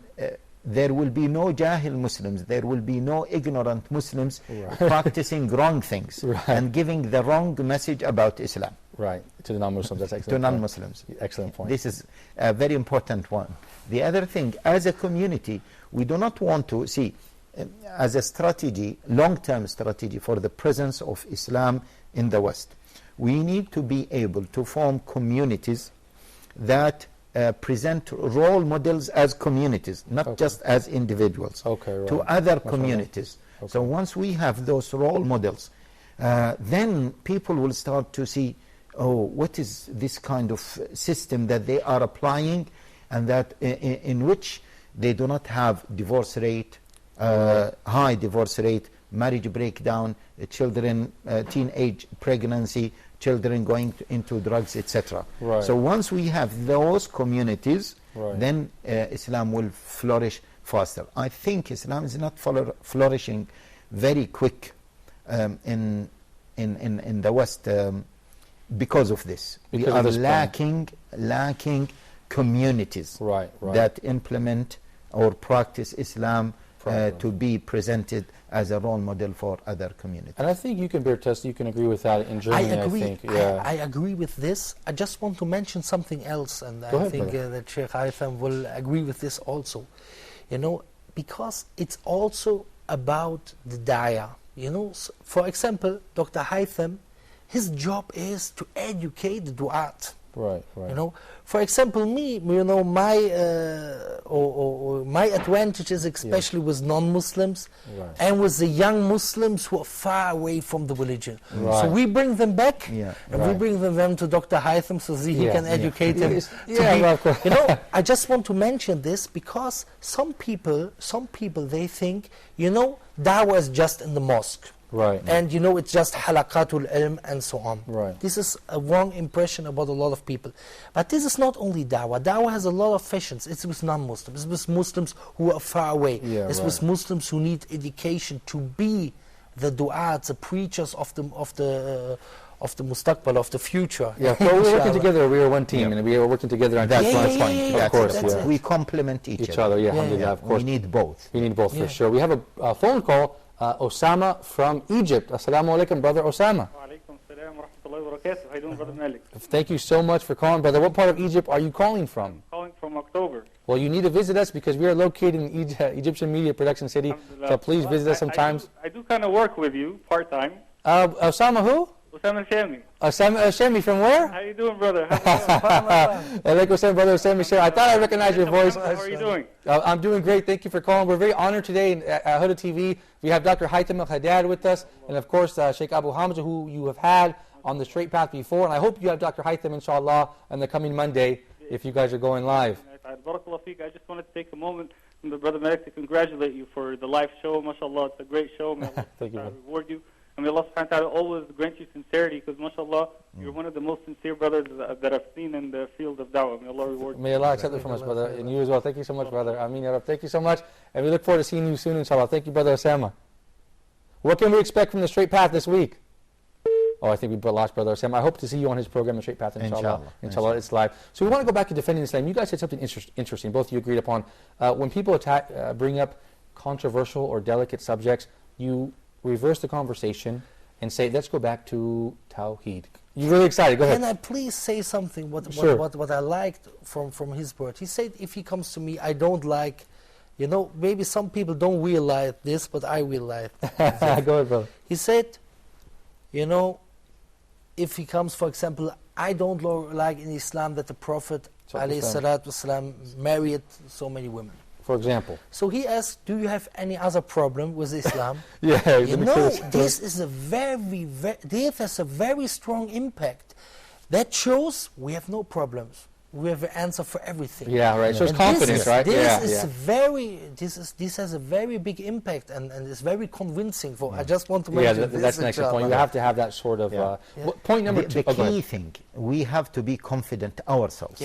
there will be no jahil Muslims, there will be no ignorant Muslims practicing wrong things and giving the wrong message about Islam. Right, to the non-Muslims, that's excellent. To non-Muslims. Excellent point. This is a very important one. The other thing, as a community, we do not want to see, as a strategy, long-term strategy for the presence of Islam in the West, we need to be able to form communities that present role models as communities, not just as individuals, to other communities. So once we have those role models, then people will start to see, oh, what is this kind of system that they are applying, and that in which they do not have divorce rate, high divorce rate, marriage breakdown, children, teenage pregnancy, children going into drugs, etc. So once we have those communities, then Islam will flourish faster. I think Islam is not flourishing very quick in the West because of this. We are lacking communities that implement or practice Islam to be presented as a role model for other communities. And I think you can bear test, you can agree with that in Germany, I think. I agree with this. I just want to mention something else, and I think that Sheikh Haytham will agree with this also. You know, because it's also about the da'ah. You know, for example, Dr. Haytham, his job is to educate the du'at. You know, for example, me, you know, my my advantages, especially with non-Muslims and with the young Muslims who are far away from the religion. So we bring them back, and we bring them to Dr. Haytham so that he can educate them. You know, I just want to mention this because some people they think, you know, da'wah is just in the mosque. And you know, it's just halaqatul ilm and so on. This is a wrong impression about a lot of people. But this is not only da'wah. Da'wah has a lot of fashions. It's with non-Muslims. It's with Muslims who are far away. It's with Muslims who need education to be the du'at, the preachers of the mustaqbal, of the future. Well, we're working together. We are one team, and we are working together on that point. Of course, we complement each other. Of course. We need both. We need both for sure. We have a phone call. Osama from Egypt. Assalamu alaikum, brother Osama. Wa alaikum salam wa rahmatullahi wa barakatuh. How you doing, brother Malik? Thank you so much for calling, brother. What part of Egypt are you calling from? I'm calling from October. Well, you need to visit us because we are located in Egyptian Media Production City. So please visit us sometimes. I do kind of work with you part-time. Osama who? Osama Shami. Osama Shami from where? How you doing, brother? Brother Osama Shami. I thought I recognized your voice. How are you doing? I'm doing great. Thank you for calling. We're very honored today at Huda TV. We have Dr. Haytham al-Haddad with us, and of course Sheikh Abu Hamza, who you have had on the Straight Path before. And I hope you have Dr. Haytham, inshallah, on the coming Monday if you guys are going live. Barakallahu feek. I just wanted to take a moment from the brother Malik to congratulate you for the live show. MashaAllah, it's a great show. May Allah Thank you, reward you. And may Allah subhanahu wa ta'ala always grant you sincerity, because mashallah, you're one of the most sincere brothers that I've seen in the field of da'wah. May Allah reward you. May Allah accept it from us, brother, and you as well. Thank you so much, brother. Ameen ya Rab. Thank you so much, and we look forward to seeing you soon, inshallah. Thank you, brother Osama. What can we expect from the Straight Path this week? Oh, I think we lost brother Osama. I hope to see you on his program, The Straight Path, inshallah. Inshallah, it's live. So we want to go back to defending Islam. You guys said something interesting, both of you agreed upon. When people bring up controversial or delicate subjects, you reverse the conversation and say, let's go back to Tawheed. You're really excited. Go ahead. Can I please say something what I liked from his word? He said, if he comes to me, I don't like, you know, maybe some people don't realize this, but I realize. Go ahead, brother. He said, you know, if he comes, for example, I don't like in Islam that the Prophet ﷺ married so many women. For example. So he asked, do you have any other problem with Islam? You know, this is a this has a very strong impact. That shows we have no problems. We have an answer for everything. Yeah, right. So it's confidence, right? This has a very big impact, and it's very convincing. I just want to mention this. That's an excellent point. You have to have that sort of point number two. The key thing, we have to be confident ourselves.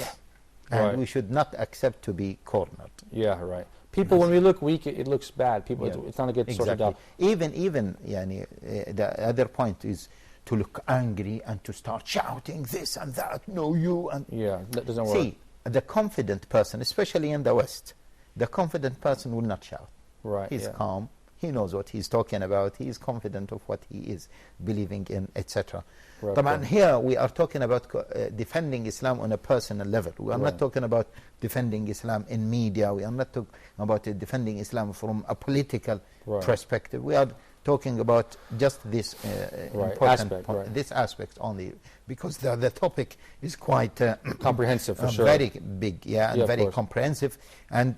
And we should not accept to be cornered. Yeah, right. People, when we look weak, it looks bad. People, it's not a good sort of job. Even the other point is to look angry and to start shouting this and that, no you. And that doesn't work. See, the confident person, especially in the West, the confident person will not shout. Right. He's calm. He knows what he's talking about. He is confident of what he is believing in, etc. But here we are talking about defending Islam on a personal level. We are not talking about defending Islam in media. We are not talking about defending Islam from a political perspective. We are talking about just this important aspect, point, this aspect only, because the topic is quite comprehensive, for sure. Very big, and very comprehensive. And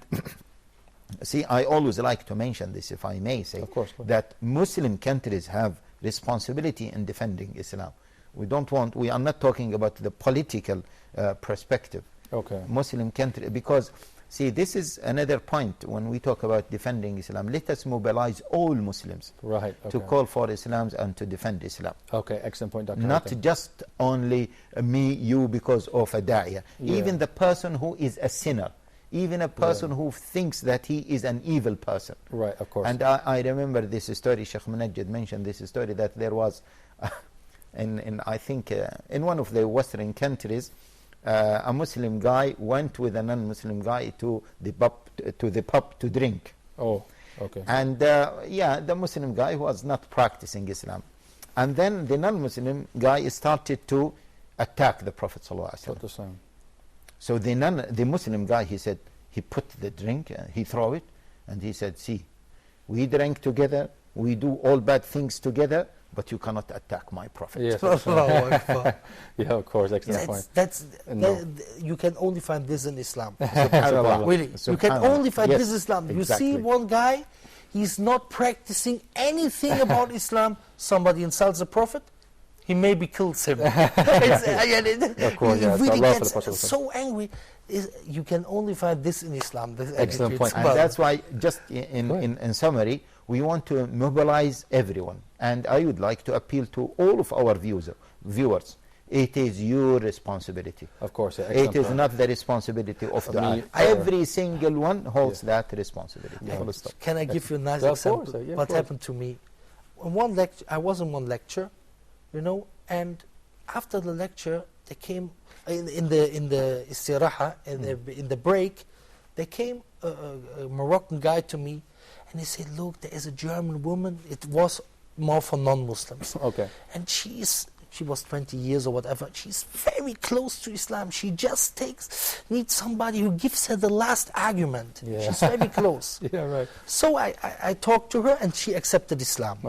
see, I always like to mention this, if I may say, that Muslim countries have responsibility in defending Islam. We are not talking about the political perspective. Muslim country, because see, this is another point when we talk about defending Islam. Let us mobilize all Muslims to call for Islam and to defend Islam. Excellent point, Dr. Not just only me, you, because of a da'iyah. Even the person who is a sinner, even a person who thinks that he is an evil person. And I remember this story, Sheikh Munajjid mentioned this story, that there was, I think, in one of the Western countries, a Muslim guy went with a non-Muslim guy to the pub to drink. And the Muslim guy was not practicing Islam. And then the non-Muslim guy started to attack the Prophet ﷺ. So the Muslim guy, he said, he put the drink, he threw it, and he said, see, we drank together, we do all bad things together, but you cannot attack my Prophet. Yeah, of course, excellent point. You can only find this in Islam. Really, you can only find this in Islam. You see one guy, he's not practicing anything about Islam. Somebody insults the Prophet, he maybe kills him. Of course, he really gets so angry. You can only find this in Islam. Excellent point. And that's why, just in summary, we want to mobilize everyone. And I would like to appeal to all of our viewers. It is your responsibility. Of course. It is not the responsibility of the other. Every single one holds that responsibility. Can I give you a nice example? What happened to me? In one lecture, I was in one lecture, and after the lecture, they came in the istiraha, in the break, they came a Moroccan guy to me, and he said, look, there is a German woman. It was more for non-Muslims. And she was 20 years or whatever. She's very close to Islam. She just needs somebody who gives her the last argument. She's very close. So I talked to her, and she accepted Islam.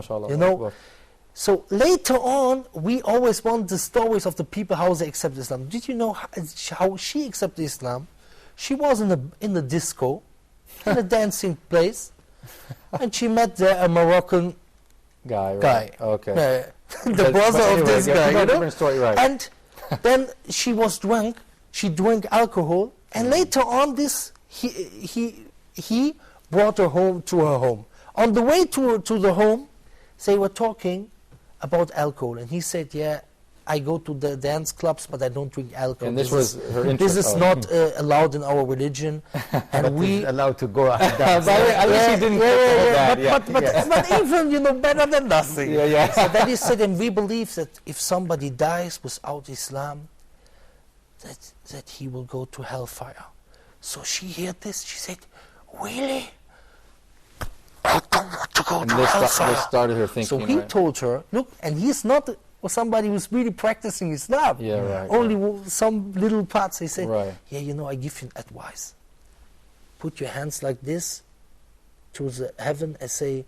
So later on, we always want the stories of the people, how they accept Islam. Did you know how she accepted Islam? She was in the disco, in a dancing place, and she met there a Moroccan guy. The brother of this guy, Different story, And then she was drunk. She drank alcohol, and later on, he brought her home to her home. On the way to the home, they were talking about alcohol, and he said, yeah, I go to the dance clubs, but I don't drink alcohol. And this was her interest. This is not allowed in our religion, and we allowed to go out and dance. At least he didn't. But even better than nothing. So then he said, and we believe that if somebody dies without Islam, that he will go to hellfire. So she heard this. She said, really? I don't want to go to hellfire. This started her thinking. So he told her, look, and he's not somebody who's really practicing Islam. Only some little parts. He said, I give you advice. Put your hands like this to the heaven and say,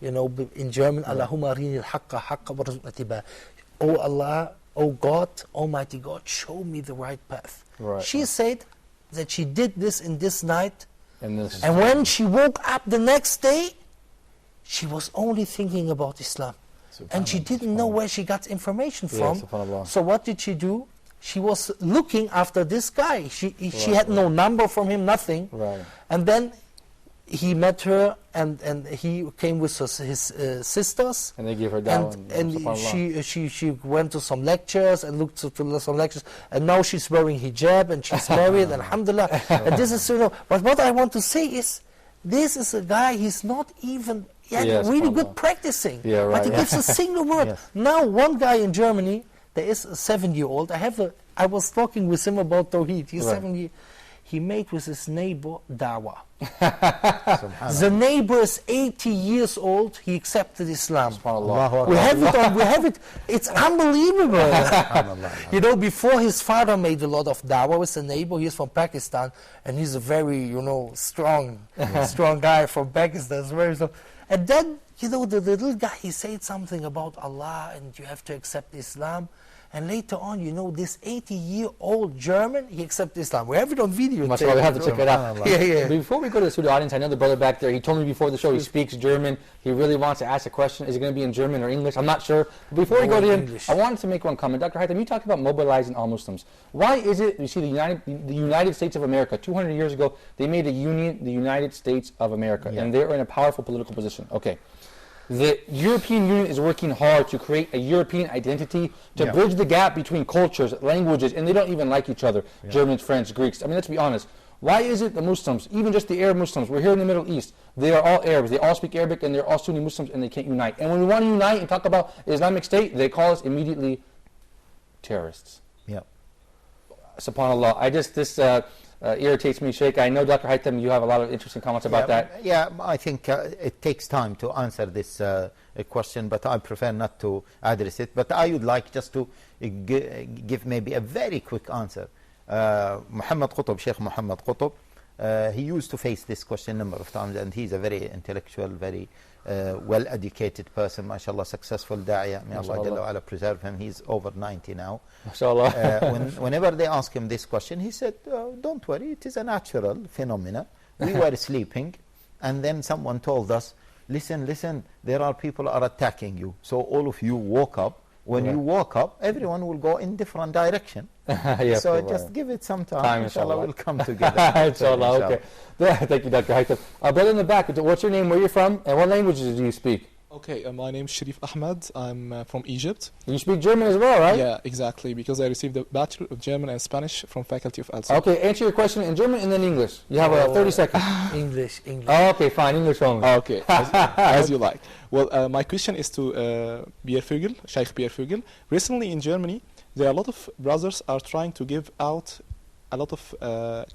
in German, Allahumma arini al-haqqa haqqa warzuqna tibaa. Oh Allah, oh God, Almighty God, show me the right path. She said that she did this in this night, and when she woke up the next day, she was only thinking about Islam. And she didn't know where she got information from. So what did she do? She was looking after this guy. She had no number from him, nothing. And then he met her, and he came with his sisters. And they gave her dawah. And she went to some lectures and looked to some lectures. And now she's wearing hijab, and she's married, alhamdulillah. And this is, but what I want to say is, this is a guy, he's not even really good practicing. But he gives a single word. Now, one guy in Germany, there is a 7-year-old. I was talking with him about Tawheed. He's 7 years. He made with his neighbor dawah. The neighbor is 80 years old. He accepted Islam. We have it. It's unbelievable. Before his father made a lot of dawah with the neighbor. He's from Pakistan, and he's a very, strong guy from Pakistan. And then you know, the little guy, he said something about Allah and you have to accept Islam. And later on, you know, this 80-year-old German, he accepted Islam. We have it on video. We have to check it out. Yeah. Before we go to the studio audience, I know the brother back there, he told me before the show he speaks German. He really wants to ask a question. Is it going to be in German or English? I'm not sure. Before we go to him, English. I wanted to make one comment. Dr. Haitham, you talked about mobilizing all Muslims. Why is it, you see, the United States of America, 200 years ago, they made a union, the United States of America, and they're in a powerful political position. Okay. The European Union is working hard to create a European identity to bridge the gap between cultures, languages, and they don't even like each other. Germans, French, Greeks. I mean, let's be honest. Why is it the Muslims, even just the Arab Muslims, we're here in the Middle East, they are all Arabs, they all speak Arabic, and they're all Sunni Muslims, and they can't unite. And when we want to unite and talk about Islamic State, they call us immediately terrorists. Yeah. SubhanAllah. This irritates me, Sheikh. I know, Dr. Haitham, you have a lot of interesting comments about that. Yeah, I think it takes time to answer this question, but I prefer not to address it. But I would like just to give maybe a very quick answer. Muhammad Qutb, Sheikh Muhammad Qutb, he used to face this question a number of times, and he's a very intellectual, very well-educated person, mashallah, successful da'iyah. May Allah Jalla wa Ala preserve him. He's over 90 now. Mashallah. Whenever they ask him this question, he said, don't worry, it is a natural phenomena. We were sleeping, and then someone told us, listen, there are people are attacking you. So all of you woke up. When you woke up, everyone will go in different direction. So just give it some time. Inshallah, we'll come together. Inshallah, okay. Thank you, Dr. Haitham. Brother in the back, what's your name, where you're from, and what languages do you speak? Okay, my name is Sharif Ahmed. I'm from Egypt. You speak German as well, right? Yeah, exactly, because I received a Bachelor of German and Spanish from Faculty of Al-Saud. Okay, answer your question in German and then English. You have 30 seconds. English. Oh, okay, fine, English only. Okay, as you like. Well, my question is to Pierre Vogel, Sheikh Pierre Vogel. Recently in Germany, there are a lot of brothers are trying to give out a lot of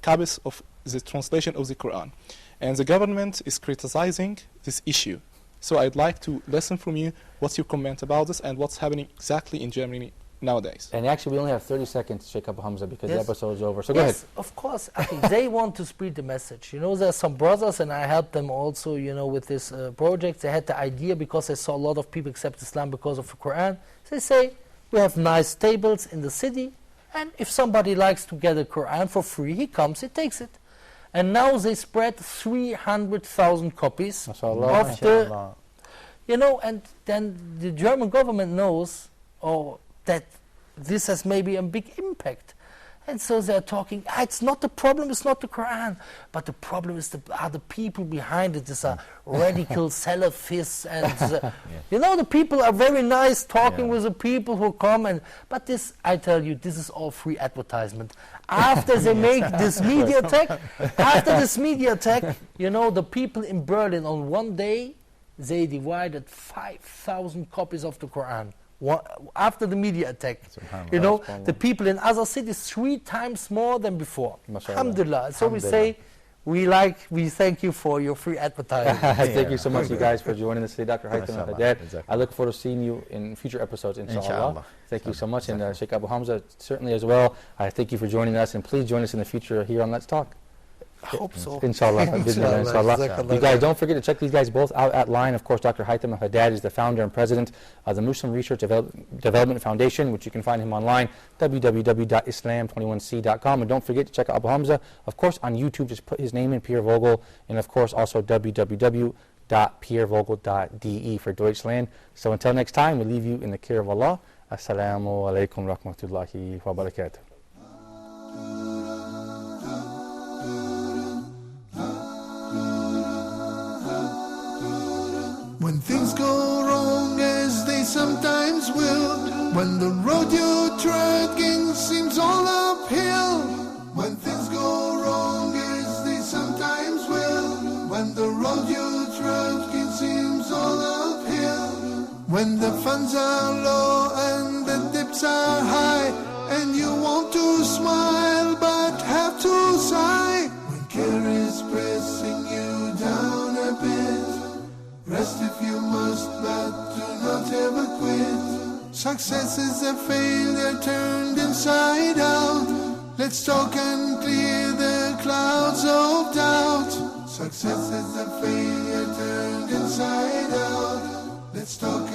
copies of the translation of the Quran. And the government is criticizing this issue. So I'd like to listen from you what's your comment about this and what's happening exactly in Germany nowadays. And actually we only have 30 seconds, Sheikh Abu Hamza, because the episode is over. So go ahead. Of course. I think they want to spread the message. You know, there are some brothers, and I helped them also, you know, with this project. They had the idea because they saw a lot of people accept Islam because of the Quran. They say, we have nice tables in the city, and if somebody likes to get a Quran for free, he comes, he takes it. And now they spread 300,000 copies of the, you know, and then the German government knows that this has maybe a big impact. And so they're talking, it's not the problem, it's not the Quran, but the problem is are the people behind it. These are radical Salafists, and you know, the people are very nice talking with the people who come, but this, I tell you, this is all free advertisement. After they make this media attack, you know, the people in Berlin on one day, they divided 5,000 copies of the Quran. After the media attack, you know, the people in other cities 3 times more than before. Alhamdulillah. So we say, we thank you for your free advertising. Thank you so much, you guys, for joining us today, Dr. Haitham and Haddad. I look forward to seeing you in future episodes, inshallah. Thank you so much, and Sheikh Abu Hamza certainly as well. I thank you for joining us, and please join us in the future here on Let's Talk. I hope so. Inshallah. Inshallah. You guys, don't forget to check these guys both out at line. Of course, Dr. Haitham al-Haddad is the founder and president of the Muslim Research Development Foundation, which you can find him online, www.islam21c.com. And don't forget to check out Abu Hamza, of course, on YouTube. Just put his name in, Pierre Vogel, and of course also www.pierrevogel.de for Deutschland. So until next time, we leave you in the care of Allah. Assalamu alaikum rahmatullahi wa barakatuh. When things go wrong, as they sometimes will, when the road you're trudging seems all uphill, when things go wrong, as they sometimes will, when the road you're trudging seems all uphill, when the funds are low and the dips are high, and you want to smile but have to sigh, when care is pressing you down a bit, rest if you must, but do not ever quit. Success is a failure turned inside out. Let's talk and clear the clouds of doubt. Success is a failure turned inside out. Let's talk